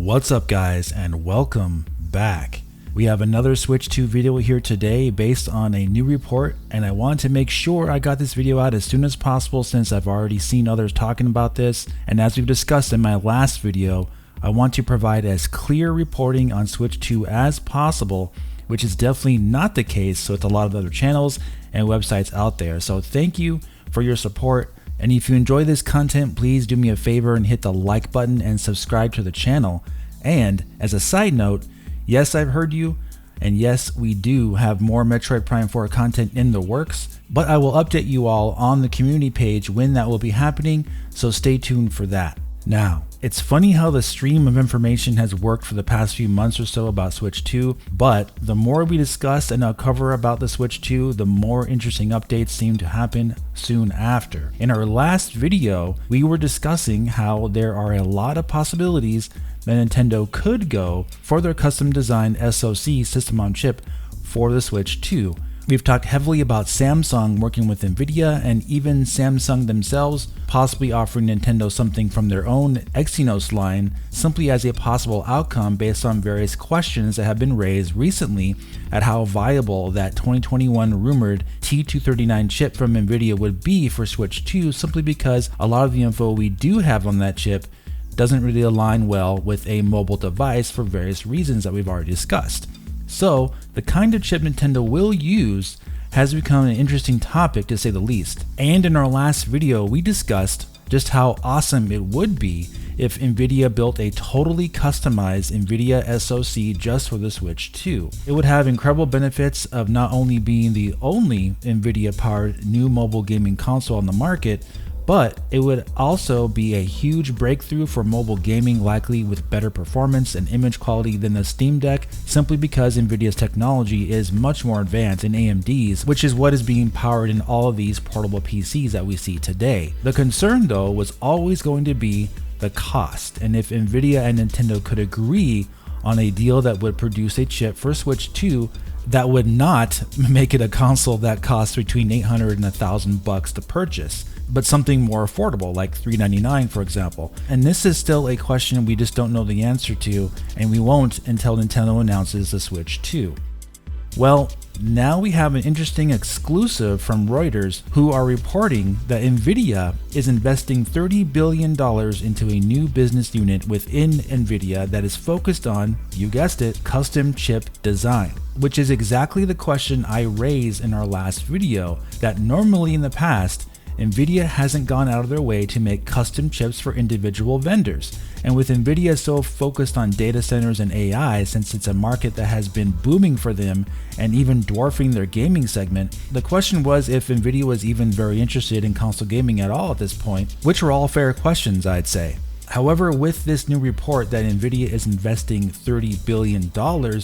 What's up guys, and welcome back. We have another Switch 2 video here today based on a new report, and I wanted to make sure I got this video out as soon as possible since I've already seen others talking about this, and as we've discussed in my last video, I want to provide as clear reporting on Switch 2 as possible, which is definitely not the case with a lot of other channels and websites out there. So thank you for your support. And if you enjoy this content, please do me a favor and hit the like button and subscribe to the channel. And as a side note, yes, I've heard you, and yes, we do have more Metroid Prime 4 content in the works, but I will update you all on the community page when that will be happening, so stay tuned for that. Now, it's funny how the stream of information has worked for the past few months or so about Switch 2, but the more we discuss and uncover about the Switch 2, the more interesting updates seem to happen soon after. In our last video, we were discussing how there are a lot of possibilities that Nintendo could go for their custom designed SoC system on chip for the Switch 2. We've talked heavily about Samsung working with Nvidia and even Samsung themselves possibly offering Nintendo something from their own Exynos line simply as a possible outcome based on various questions that have been raised recently at how viable that 2021 rumored T239 chip from Nvidia would be for Switch 2, simply because a lot of the info we do have on that chip doesn't really align well with a mobile device for various reasons that we've already discussed. So, the kind of chip Nintendo will use has become an interesting topic to say the least. And in our last video, we discussed just how awesome it would be if Nvidia built a totally customized Nvidia SoC just for the Switch 2. It would have incredible benefits of not only being the only Nvidia-powered new mobile gaming console on the market, but it would also be a huge breakthrough for mobile gaming, likely with better performance and image quality than the Steam Deck, simply because Nvidia's technology is much more advanced than AMD's, which is what is being powered in all of these portable PCs that we see today. The concern though was always going to be the cost, and if Nvidia and Nintendo could agree on a deal that would produce a chip for Switch 2 that would not make it a console that costs between $800 and $1,000 to purchase, but something more affordable like $399 for example. And this is still a question we just don't know the answer to, and we won't until Nintendo announces the Switch 2. Well, now we have an interesting exclusive from Reuters, who are reporting that Nvidia is investing $30 billion into a new business unit within Nvidia that is focused on, you guessed it, custom chip design, which is exactly the question I raised in our last video, that normally in the past, Nvidia hasn't gone out of their way to make custom chips for individual vendors. And with Nvidia so focused on data centers and AI, since it's a market that has been booming for them and even dwarfing their gaming segment, the question was if Nvidia was even very interested in console gaming at all at this point, which are all fair questions, I'd say. However, with this new report that Nvidia is investing $30 billion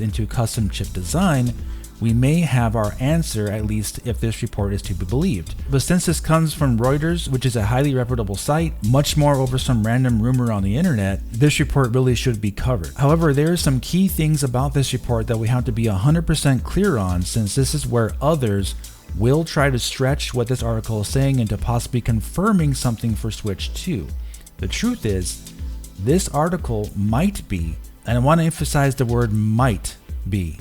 into custom chip design, we may have our answer, at least if this report is to be believed. But since this comes from Reuters, which is a highly reputable site, much more over some random rumor on the internet, this report really should be covered. However, there are some key things about this report that we have to be 100% clear on, since this is where others will try to stretch what this article is saying into possibly confirming something for Switch 2. The truth is, this article might be, and I want to emphasize the word might be,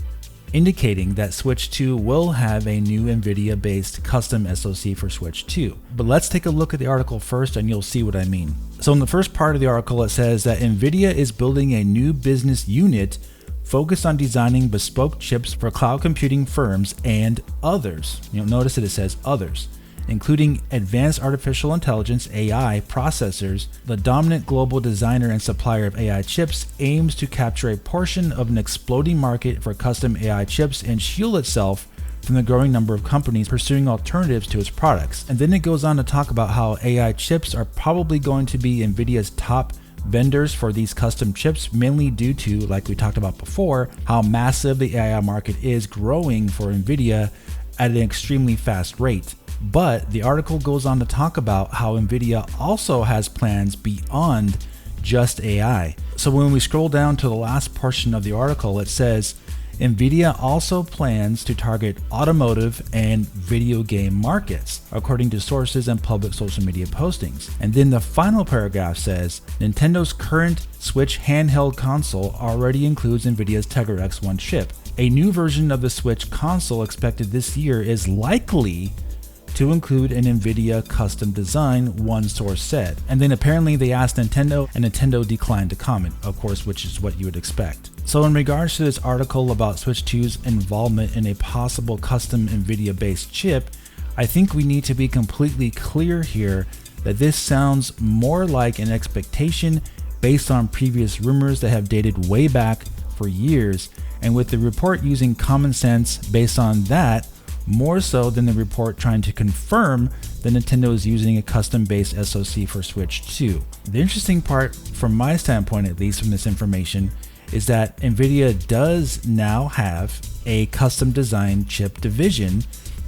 indicating that Switch 2 will have a new Nvidia-based custom SoC for Switch 2. But let's take a look at the article first and you'll see what I mean. So in the first part of the article it says that Nvidia is building a new business unit focused on designing bespoke chips for cloud computing firms and others. You'll notice that it says others, including advanced artificial intelligence (AI) processors. The dominant global designer and supplier of AI chips aims to capture a portion of an exploding market for custom AI chips and shield itself from the growing number of companies pursuing alternatives to its products. And then it goes on to talk about how AI chips are probably going to be Nvidia's top vendors for these custom chips, mainly due to, like we talked about before, how massive the AI market is growing for Nvidia at an extremely fast rate. But the article goes on to talk about how Nvidia also has plans beyond just AI. So when we scroll down to the last portion of the article, it says Nvidia also plans to target automotive and video game markets, according to sources and public social media postings. And then the final paragraph says, Nintendo's current Switch handheld console already includes Nvidia's Tegra X1 chip. A new version of the Switch console expected this year is likely to include an Nvidia custom design, one source said. And then apparently they asked Nintendo, and Nintendo declined to comment, of course, which is what you would expect. So in regards to this article about Switch 2's involvement in a possible custom Nvidia-based chip, I think we need to be completely clear here that this sounds more like an expectation based on previous rumors that have dated way back for years, and with the report using common sense based on that, more so than the report trying to confirm that Nintendo is using a custom-based SoC for Switch 2. The interesting part, from my standpoint at least from this information, is that Nvidia does now have a custom designed chip division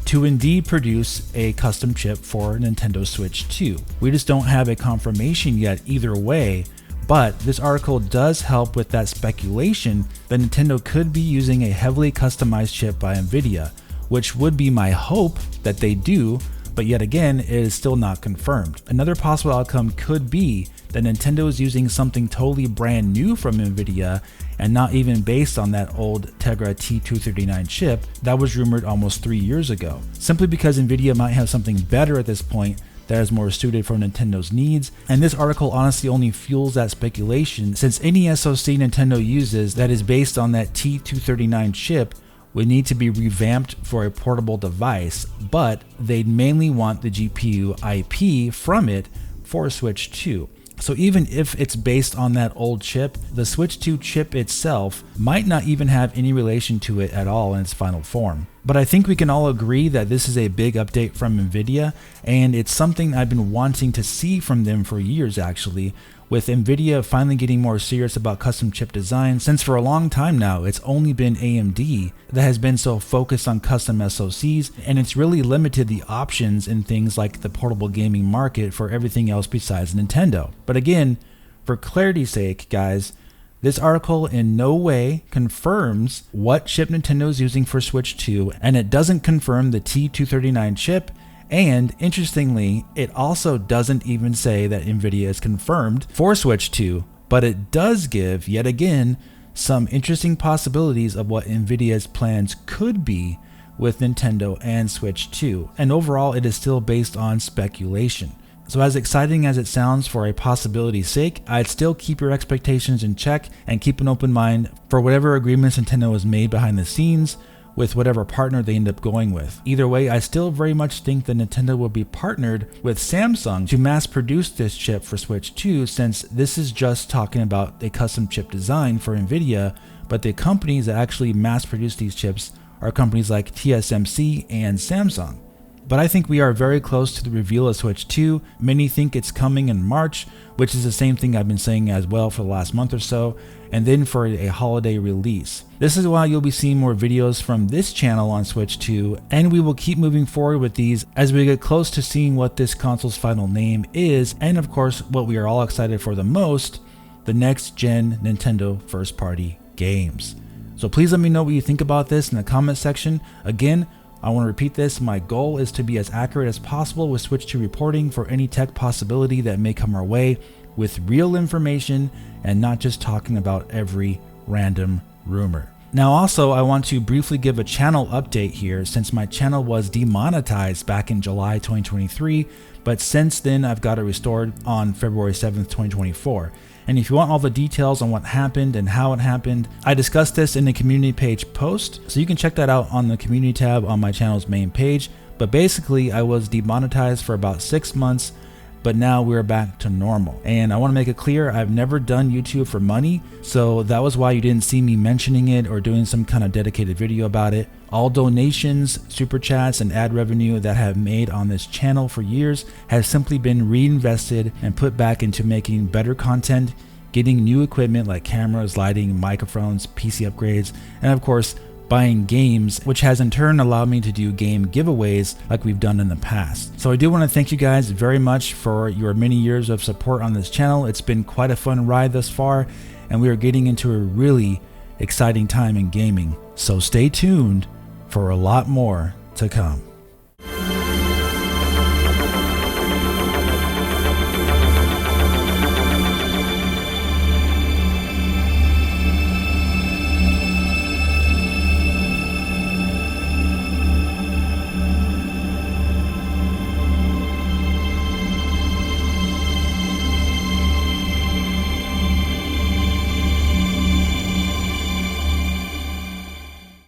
to indeed produce a custom chip for Nintendo Switch 2. We just don't have a confirmation yet either way, but this article does help with that speculation that Nintendo could be using a heavily customized chip by Nvidia, which would be my hope that they do, but yet again, it is still not confirmed. Another possible outcome could be that Nintendo is using something totally brand new from Nvidia and not even based on that old Tegra T239 chip that was rumored almost 3 years ago, simply because Nvidia might have something better at this point that is more suited for Nintendo's needs, and this article honestly only fuels that speculation since any SoC Nintendo uses that is based on that T239 chip would need to be revamped for a portable device, but they'd mainly want the GPU IP from it for Switch 2. So even if it's based on that old chip, the Switch 2 chip itself might not even have any relation to it at all in its final form. But I think we can all agree that this is a big update from Nvidia, and it's something I've been wanting to see from them for years actually, with Nvidia finally getting more serious about custom chip design, since for a long time now it's only been AMD that has been so focused on custom SoCs, and it's really limited the options in things like the portable gaming market for everything else besides Nintendo. But again, for clarity's sake guys, this article in no way confirms what chip Nintendo is using for Switch 2, and it doesn't confirm the T239 chip. And interestingly, it also doesn't even say that Nvidia is confirmed for Switch 2, but it does give, yet again, some interesting possibilities of what Nvidia's plans could be with Nintendo and Switch 2. And overall, it is still based on speculation. So as exciting as it sounds for a possibility's sake, I'd still keep your expectations in check and keep an open mind for whatever agreements Nintendo has made behind the scenes with whatever partner they end up going with. Either way, I still very much think that Nintendo will be partnered with Samsung to mass produce this chip for Switch 2, since this is just talking about a custom chip design for Nvidia, but the companies that actually mass produce these chips are companies like TSMC and Samsung. But I think we are very close to the reveal of Switch 2. Many think it's coming in March, which is the same thing I've been saying as well for the last month or so, and then for a holiday release. This is why you'll be seeing more videos from this channel on Switch 2, and we will keep moving forward with these as we get close to seeing what this console's final name is, and of course what we are all excited for the most, the next gen Nintendo first party games. So please let me know what you think about this in the comment section. Again, I want to repeat this, my goal is to be as accurate as possible with Switch 2 reporting for any tech possibility that may come our way, with real information and not just talking about every random rumor. Now also, I want to briefly give a channel update here, since my channel was demonetized back in July 2023, but since then I've got it restored on February 7th, 2024. And if you want all the details on what happened and how it happened, I discussed this in the community page post, so you can check that out on the community tab on my channel's main page. But basically, I was demonetized for about 6 months, but now we're back to normal. And I want to make it clear, I've never done YouTube for money, so that was why you didn't see me mentioning it or doing some kind of dedicated video about it. All donations, super chats, and ad revenue that I have made on this channel for years has simply been reinvested and put back into making better content, getting new equipment like cameras, lighting, microphones, PC upgrades, and of course, buying games, which has in turn allowed me to do game giveaways like we've done in the past. So I do want to thank you guys very much for your many years of support on this channel. It's been quite a fun ride thus far, and we are getting into a really exciting time in gaming. So stay tuned for a lot more to come.